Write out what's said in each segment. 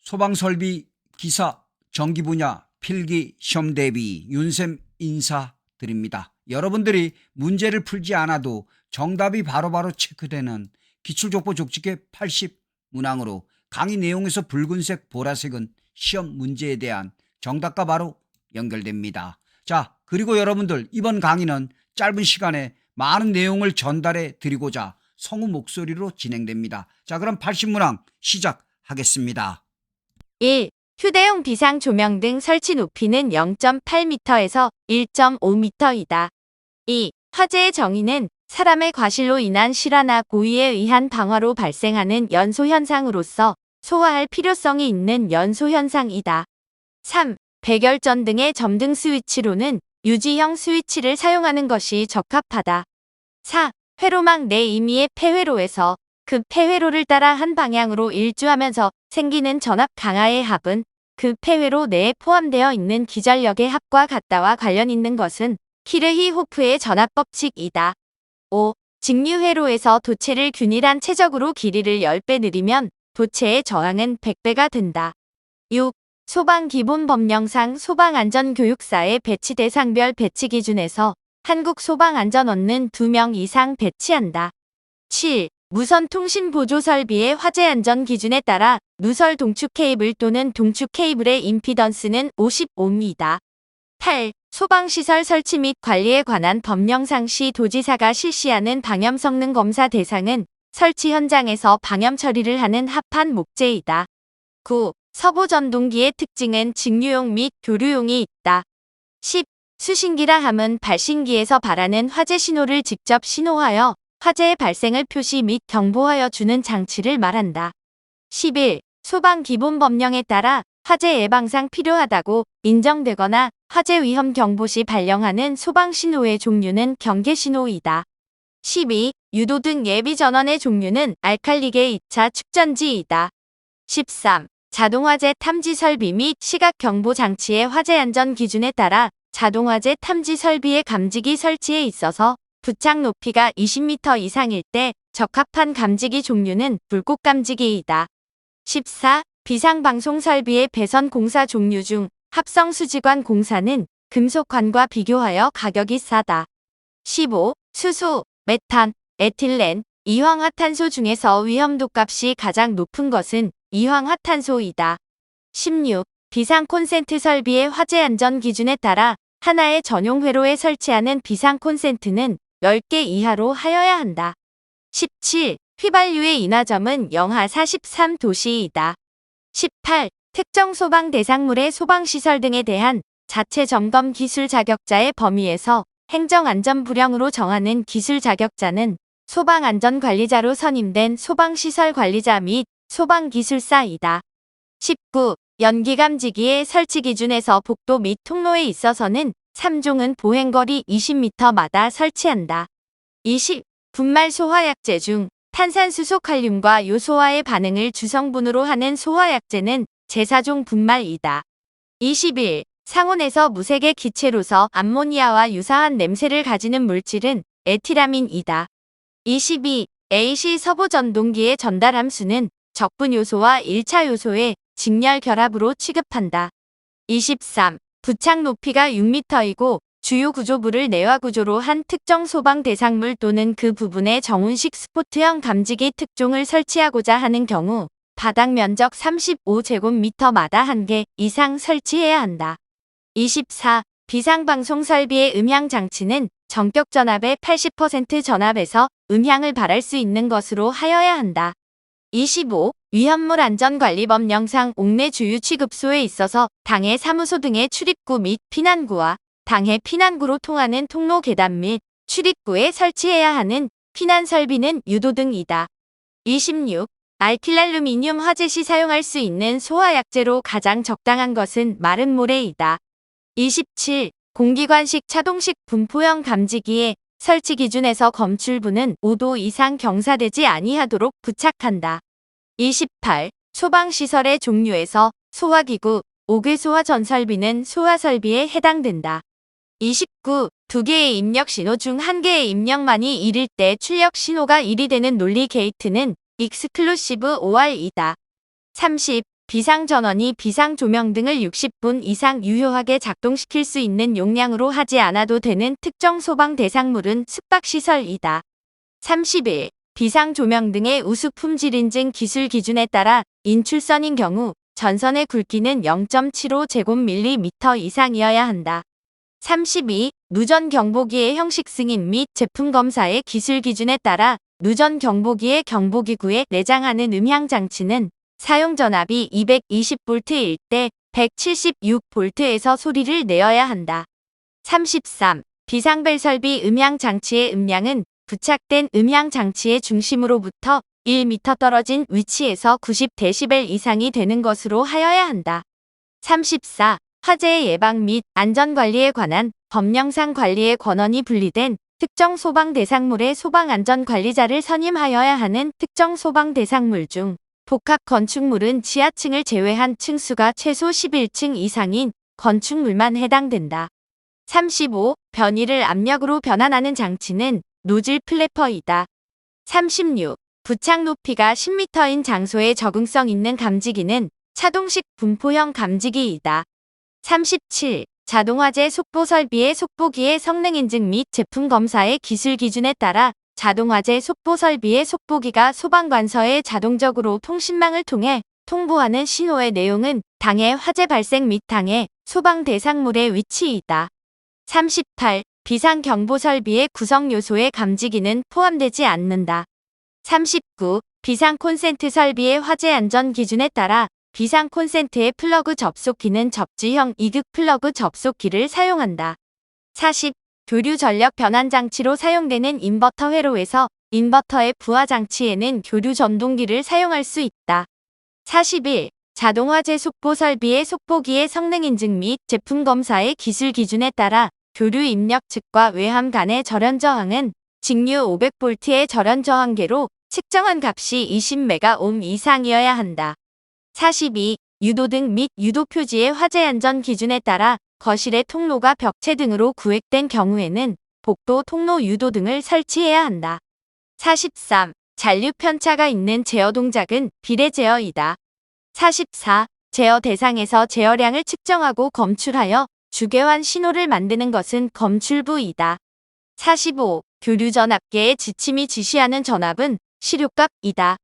소방설비 기사 전기 분야 필기 시험 대비 윤쌤 인사드립니다. 여러분들이 문제를 풀지 않아도 정답이 바로바로 체크되는 기출족보 족집게 80 문항으로 강의 내용에서 붉은색 보라색은 시험 문제에 대한 정답과 바로 연결됩니다. 자, 그리고 여러분들 이번 강의는 짧은 시간에 많은 내용을 전달해 드리고자 성우 목소리로 진행됩니다. 자, 그럼 80문항 시작하겠습니다. 1. 휴대용 비상 조명 등 설치 높이는 0.8m에서 1.5m이다. 2. 화재의 정의는 사람의 과실로 인한 실화나 고의에 의한 방화로 발생하는 연소현상으로서 소화할 필요성이 있는 연소현상이다. 3. 백열전 등의 점등 스위치로는 유지형 스위치를 사용하는 것이 적합하다. 4. 회로막 내 임의의 폐회로에서 그 폐회로를 따라 한 방향으로 일주하면서 생기는 전압 강하의 합은 그 폐회로 내에 포함되어 있는 기전력의 합과 같다와 관련 있는 것은 키르히호프의 전압법칙이다. 5. 직류회로에서 도체를 균일한 최적으로 길이를 10배 늘리면 도체의 저항은 100배가 된다. 6. 소방기본법령상 소방안전교육사의 배치 대상별 배치 기준에서 한국소방안전원은 2명 이상 배치한다. 7. 무선통신보조설비의 화재안전 기준에 따라 누설 동축 케이블 또는 동축 케이블의 임피던스는 55m이다. 8. 소방시설 설치 및 관리에 관한 법령상 시 도지사가 실시하는 방염 성능 검사 대상은 설치 현장에서 방염 처리를 하는 합판 목재이다. 9. 서보전동기의 특징은 직류용 및 교류용이 있다. 10. 수신기라 함은 발신기에서 발하는 화재 신호를 직접 신호하여 화재의 발생을 표시 및 경보하여 주는 장치를 말한다. 11. 소방기본법령에 따라 화재 예방상 필요하다고 인정되거나 화재 위험 경보 시 발령하는 소방신호의 종류는 경계신호이다. 12. 유도등 예비전원의 종류는 알칼리계 2차 축전지이다. 13. 자동화재 탐지 설비 및 시각 경보 장치의 화재 안전 기준에 따라 자동화재 탐지 설비의 감지기 설치에 있어서 부착 높이가 20m 이상일 때 적합한 감지기 종류는 불꽃 감지기이다. 14. 비상방송 설비의 배선 공사 종류 중 합성 수지관 공사는 금속관과 비교하여 가격이 싸다. 15. 수소, 메탄, 에틸렌, 이황화탄소 중에서 위험도 값이 가장 높은 것은 이황화탄소이다. 16. 비상 콘센트 설비의 화재 안전 기준에 따라 하나의 전용 회로에 설치하는 비상 콘센트는 10개 이하로 하여야 한다. 17. 휘발유의 인하점은 영하 43도씨이다. 18. 특정 소방 대상물의 소방시설 등에 대한 자체 점검 기술 자격자의 범위에서 행정안전부령으로 정하는 기술 자격자는 소방안전관리자로 선임된 소방시설 관리자 및 소방기술사이다. 19. 연기감지기의 설치 기준에서 복도 및 통로에 있어서는 3종은 보행거리 20m마다 설치한다. 20. 분말 소화약제 중 탄산수소 칼륨과 요소화의 반응을 주성분으로 하는 소화약제는 제4종 분말이다. 21. 상온에서 무색의 기체로서 암모니아와 유사한 냄새를 가지는 물질은 에티라민이다. 22. AC 서보전동기의 전달 함수는 적분 요소와 1차 요소의 직렬 결합으로 취급한다. 23. 부착 높이가 6m이고 주요 구조부를 내화 구조로 한 특정 소방 대상물 또는 그 부분에 정운식 스포트형 감지기 특종을 설치하고자 하는 경우 바닥 면적 35제곱미터마다 1개 이상 설치해야 한다. 24. 비상방송 설비의 음향 장치는 전격 전압의 80% 전압에서 음향을 발할 수 있는 것으로 하여야 한다. 25. 위험물 안전관리법령상 옥내 주유 취급소에 있어서 당해 사무소 등의 출입구 및 피난구와 당해 피난구로 통하는 통로 계단 및 출입구에 설치해야 하는 피난 설비는 유도등이다. 26. 알킬알루미늄 화재 시 사용할 수 있는 소화약제로 가장 적당한 것은 마른 모래이다. 27. 공기관식 차동식 분포형 감지기의 설치 기준에서 검출부는 5도 이상 경사되지 아니하도록 부착한다. 28. 소방시설의 종류에서 소화기구, 5개 소화 전설비는 소화설비에 해당된다. 29. 2개의 입력 신호 중 1개의 입력만이 1일 때 출력 신호가 1이 되는 논리 게이트는 익스클루시브 OR이다. 30. 비상전원이 비상조명 등을 60분 이상 유효하게 작동시킬 수 있는 용량으로 하지 않아도 되는 특정 소방 대상물은 숙박시설이다. 31. 비상조명 등의 우수 품질 인증 기술 기준에 따라 인출선인 경우 전선의 굵기는 0.75제곱밀리미터 이상이어야 한다. 32. 누전 경보기의 형식 승인 및 제품 검사의 기술 기준에 따라 누전 경보기의 경보기구에 내장하는 음향장치는 사용 전압이 220V일 때 176V에서 소리를 내어야 한다. 33. 비상벨 설비 음향장치의 음량은 부착된 음향장치의 중심으로부터 1m 떨어진 위치에서 90dB 이상이 되는 것으로 하여야 한다. 34. 화재 예방 및 안전관리에 관한 법령상 관리의 권한이 분리된 특정 소방 대상물의 소방안전관리자를 선임하여야 하는 특정 소방 대상물 중 복합 건축물은 지하층을 제외한 층수가 최소 11층 이상인 건축물만 해당된다. 35. 변이를 압력으로 변환하는 장치는 노즐 플래퍼이다. 36. 부착 높이가 10m인 장소에 적응성 있는 감지기는 차동식 분포형 감지기이다. 37. 자동화재 속보 설비의 속보기의 성능 인증 및 제품 검사의 기술 기준에 따라 자동화재 속보 설비의 속보기가 소방관서에 자동적으로 통신망을 통해 통보하는 신호의 내용은 당해 화재 발생 및 당해 소방 대상물의 위치이다. 38. 비상경보 설비의 구성 요소의 감지기는 포함되지 않는다. 39. 비상 콘센트 설비의 화재 안전 기준에 따라 비상 콘센트의 플러그 접속기는 접지형 2극 플러그 접속기를 사용한다. 40. 교류 전력 변환 장치로 사용되는 인버터 회로에서 인버터의 부하 장치에는 교류 전동기를 사용할 수 있다. 41. 자동화재 속보 설비의 속보기의 성능 인증 및 제품 검사의 기술 기준에 따라 교류 입력 측과 외함 간의 절연 저항은 직류 500V의 절연 저항계로 측정한 값이 20메가옴 이상이어야 한다. 42. 유도등 및 유도 표지의 화재 안전 기준에 따라 거실의 통로가 벽체 등으로 구획된 경우에는 복도 통로 유도등을 설치해야 한다. 43. 잔류 편차가 있는 제어 동작은 비례 제어이다. 44. 제어 대상에서 제어량을 측정하고 검출하여 주계환 신호를 만드는 것은 검출부이다. 45. 교류 전압계의 지침이 지시하는 전압은 시료값이다.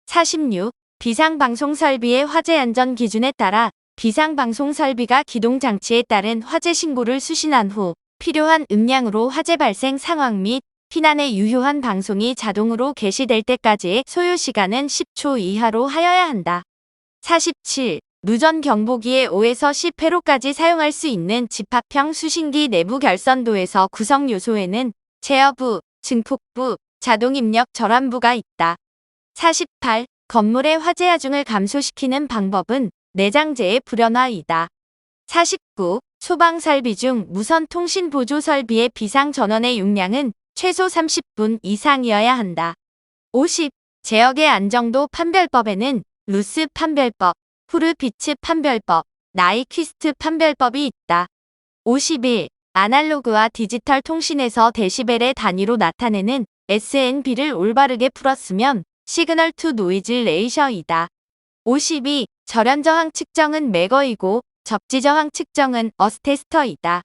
46. 비상방송 설비의 화재 안전 기준에 따라 비상방송 설비가 기동 장치에 따른 화재 신고를 수신한 후 필요한 음량으로 화재 발생 상황 및 피난에 유효한 방송이 자동으로 개시될 때까지의 소요 시간은 10초 이하로 하여야 한다. 47. 누전 경보기의 5에서 10회로까지 사용할 수 있는 집합형 수신기 내부 결선도에서 구성 요소에는 제어부, 증폭부, 자동 입력 절환부가 있다. 48. 건물의 화재 하중을 감소시키는 방법은 내장재의 불연화이다. 49. 소방 설비 중 무선 통신 보조 설비의 비상 전원의 용량은 최소 30분 이상이어야 한다. 50. 제역의 안정도 판별법에는 루스 판별법, 후르비츠 판별법, 나이퀴스트 판별법이 있다. 51. 아날로그와 디지털 통신에서 데시벨의 단위로 나타내는 SNB를 올바르게 풀었으면 시그널 투 노이즈 레이셔이다. 52. 절연 저항 측정은 매거이고 접지 저항 측정은 어스테스터이다.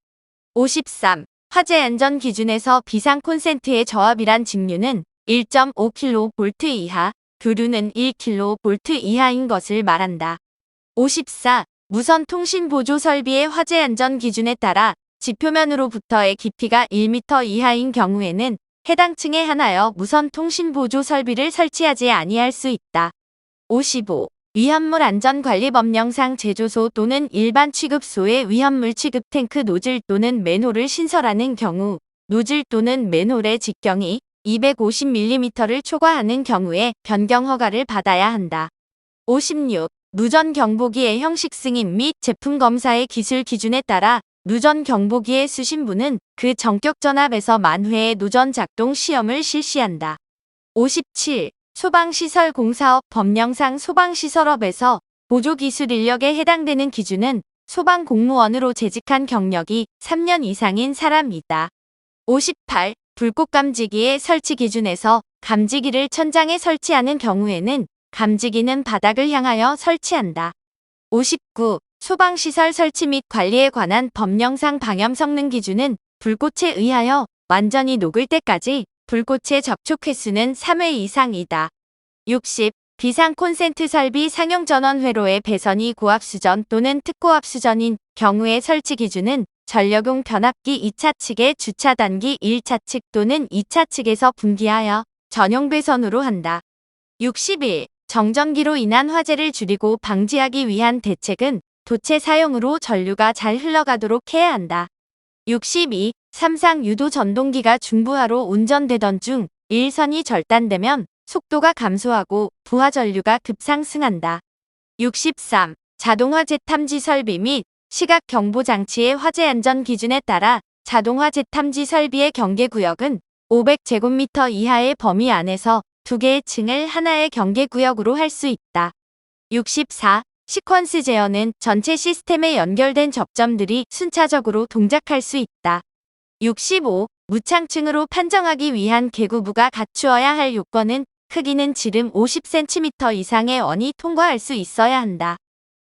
53. 화재 안전 기준에서 비상 콘센트의 저압이란 직류는 1.5kV 이하, 교류는 1kV 이하인 것을 말한다. 54. 무선 통신 보조 설비의 화재 안전 기준에 따라 지표면으로부터의 깊이가 1m 이하인 경우에는 해당 층에 한하여 무선 통신 보조 설비를 설치하지 아니할 수 있다. 55. 위험물 안전관리법령상 제조소 또는 일반 취급소에 위험물 취급 탱크 노즐 또는 맨홀을 신설하는 경우 노즐 또는 맨홀의 직경이 250mm를 초과하는 경우에 변경 허가를 받아야 한다. 56. 누전 경보기의 형식 승인 및 제품 검사의 기술 기준에 따라 누전 경보기의 수신부는 그 전격 전압에서 만회의 누전 작동 시험을 실시한다. 57. 소방시설 공사업 법령상 소방시설업에서 보조기술 인력에 해당되는 기준은 소방공무원으로 재직한 경력이 3년 이상인 사람이다. 58. 불꽃 감지기의 설치 기준에서 감지기를 천장에 설치하는 경우에는 감지기는 바닥을 향하여 설치한다. 59. 소방시설 설치 및 관리에 관한 법령상 방염 성능 기준은 불꽃에 의하여 완전히 녹을 때까지 불꽃의 접촉 횟수는 3회 이상이다. 60. 비상 콘센트 설비 상용 전원 회로의 배선이 고압수전 또는 특고압수전인 경우의 설치 기준은 전력용 변압기 2차 측의 주차 단기 1차 측 또는 2차 측에서 분기하여 전용 배선으로 한다. 61. 정전기로 인한 화재를 줄이고 방지하기 위한 대책은 도체 사용으로 전류가 잘 흘러가도록 해야 한다. 62. 삼상 유도 전동기가 중부하로 운전되던 중 일선이 절단되면 속도가 감소하고 부하 전류가 급상승한다. 63. 자동화 재탐지 설비 및 시각 경보 장치의 화재 안전 기준에 따라 자동화 재탐지 설비의 경계구역은 500제곱미터 이하의 범위 안에서 2개의 층을 하나의 경계구역으로 할 수 있다. 64. 시퀀스 제어는 전체 시스템에 연결된 접점들이 순차적으로 동작할 수 있다. 65. 무창층으로 판정하기 위한 계구부가 갖추어야 할 요건은 크기는 지름 50cm 이상의 원이 통과할 수 있어야 한다.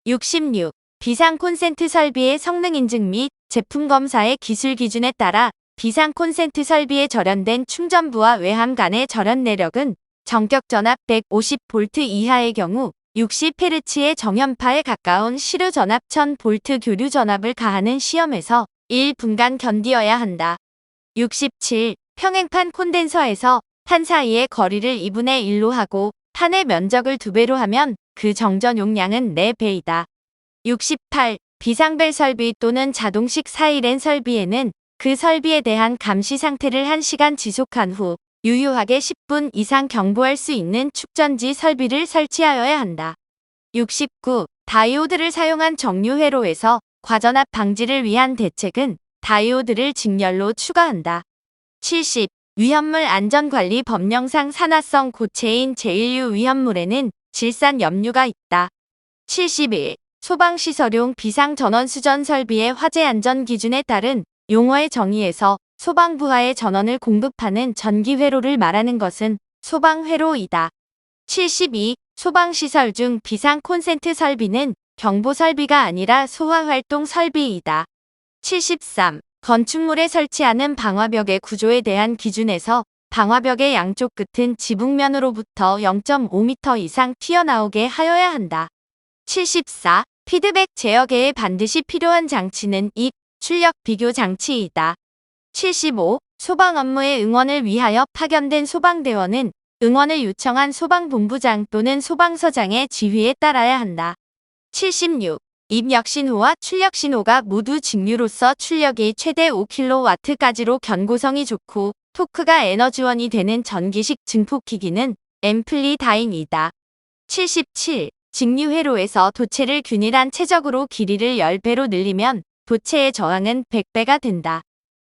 66. 비상 콘센트 설비의 성능 인증 및 제품 검사의 기술 기준에 따라 비상 콘센트 설비의 절연된 충전부와 외함 간의 절연 내력은 전격 전압 150V 이하의 경우 60Hz의 정연파에 가까운 시료 전압 1000V 교류 전압을 가하는 시험에서 1분간 견디어야 한다. 67. 평행판 콘덴서에서 판 사이의 거리를 2분의 1로 하고 판의 면적을 2배로 하면 그 정전 용량은 4배이다. 68. 비상벨 설비 또는 자동식 사이렌 설비에는 그 설비에 대한 감시 상태를 1시간 지속한 후 유효하게 10분 이상 경보할 수 있는 축전지 설비를 설치하여야 한다. 69. 다이오드를 사용한 정류 회로에서 과전압 방지를 위한 대책은 다이오드를 직렬로 추가한다. 70. 위험물 안전관리 법령상 산화성 고체인 제1류 위험물에는 질산 염류가 있다. 71. 소방시설용 비상전원수전 설비의 화재 안전 기준에 따른 용어의 정의에서 소방부하의 전원을 공급하는 전기회로를 말하는 것은 소방회로이다. 72. 소방시설 중 비상 콘센트 설비는 경보설비가 아니라 소화활동 설비이다. 73. 건축물에 설치하는 방화벽의 구조에 대한 기준에서 방화벽의 양쪽 끝은 지붕면으로부터 0.5m 이상 튀어나오게 하여야 한다. 74. 피드백 제어계에 반드시 필요한 장치는 익, 출력 비교 장치이다. 75. 소방 업무의 응원을 위하여 파견된 소방대원은 응원을 요청한 소방본부장 또는 소방서장의 지휘에 따라야 한다. 76. 입력신호와 출력신호가 모두 직류로서 출력이 최대 5kW까지로 견고성이 좋고 토크가 에너지원이 되는 전기식 증폭기기는 앰플리다잉이다. 77. 직류회로에서 도체를 균일한 최적으로 길이를 10배로 늘리면 도체의 저항은 100배가 된다.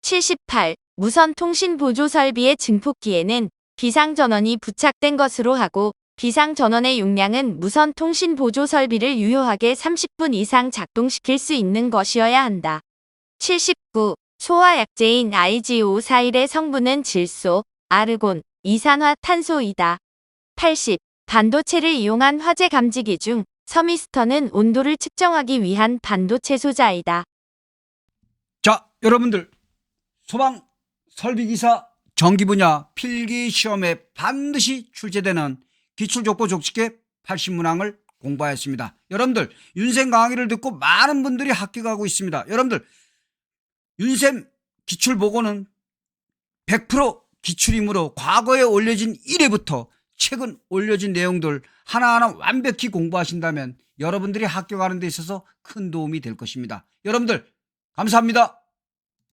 78. 무선 통신 보조 설비의 증폭기에는 비상전원이 부착된 것으로 하고 비상전원의 용량은 무선 통신 보조 설비를 유효하게 30분 이상 작동시킬 수 있는 것이어야 한다. 79. 소화약제인 IgO41의 성분은 질소, 아르곤, 이산화탄소이다. 80. 반도체를 이용한 화재 감지기 중 서미스터는 온도를 측정하기 위한 반도체 소자이다. 자, 여러분들 소방 설비기사 전기 분야 필기 시험에 반드시 출제되는 기출족보 족집계 80문항을 공부하였습니다. 여러분들 윤쌤 강의를 듣고 많은 분들이 합격하고 있습니다. 여러분들 윤쌤 기출보고는 100% 기출이므로 과거에 올려진 1회부터 최근 올려진 내용들 하나하나 완벽히 공부하신다면 여러분들이 합격하는 데 있어서 큰 도움이 될 것입니다. 여러분들 감사합니다.